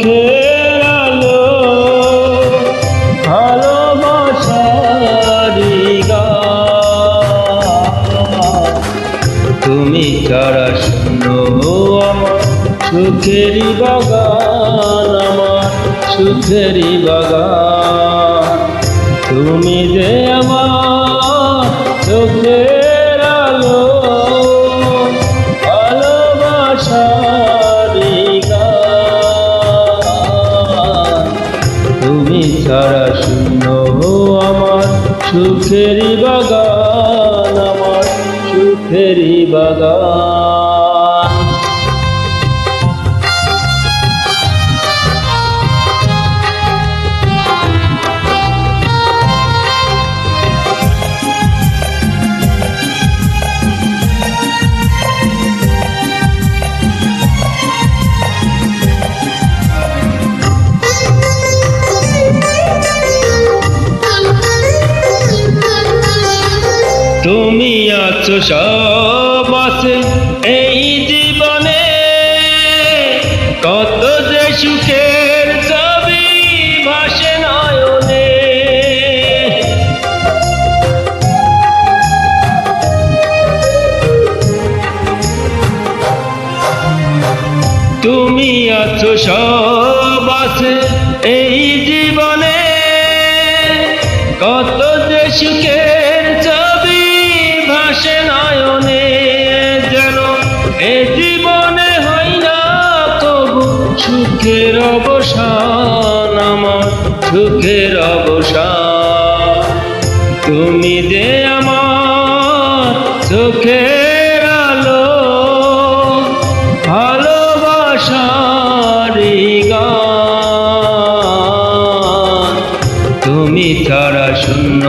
চোখের আলো ভালোবাসারি গান। তুমি ছাড়া শূন্য আমার সুখেরই বাগান, আমার সুখেরই বাগান। তুমি যে আমার চোখের আলো ভালোবাসারি গান। তুমি ছাড়া শূন্য আমার সুখেরই বাগান, আমার সুখেরই বাগান। তুমি আছো সব আছে এই জীবনে, কত যে সুখের ছবি ভাসে নয়নে। তুমি আছো সব আছে এই জীবনে, কত যে সুখের ছবি ভাসে নয়নে। যেন এ জীবনে হয় না তবু সুখের অবসান, আমার সুখের অবসান। তুমি যে আমার চোখের আলো ভালোবাসারি গান। তুমি ছাড়া শূন্য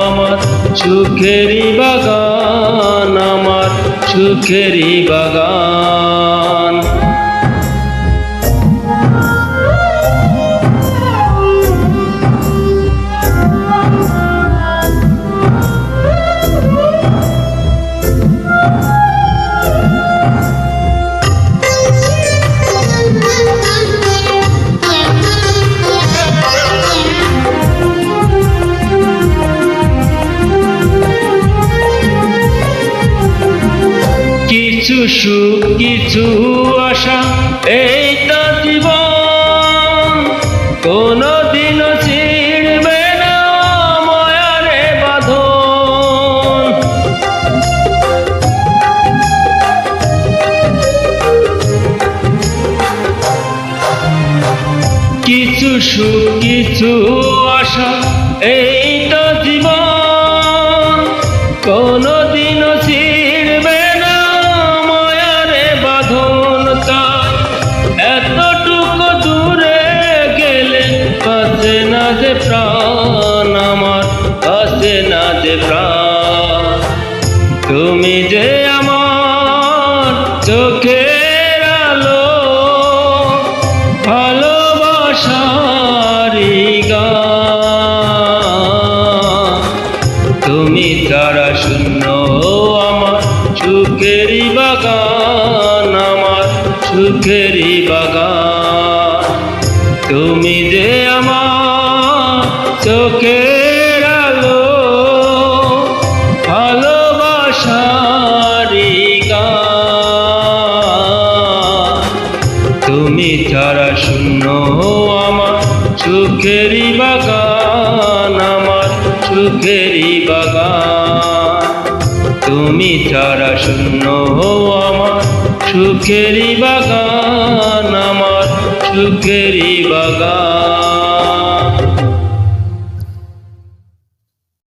আমার সুখেরই বাগান, আমার সুখেরই বাগান। কিছু সুখ কিছু আশা এই তো জীবন, কোনদিনও ছিড়বে না মায়ারে বাঁধন। কিছু সুখ কিছু আশা এই তো জীবন, কোনদিনও ছিড়বে না মায়ারে বাঁধন। তাই এতটুকু দূরে গেলে কাছে না যে প্রাণ, আমার কাছে না যে প্রাণ। তুমি যে আমার চোখের আলো ভালোবাসারি গান। তুমি ছাড়া শূন্য আমার সুখেরই বাগান, আমার সুখেরই বাগান। তুমি যে আমার চোখের আলো ভালোবাসারি গান। তুমি ছাড়া শূন্য আমার সুখেরই বাগান, আমার সুখেরই বাগান। তুমি ছাড়া শূন্য আমার সুখেরই বাগান, আমার সুখেরই বাগান।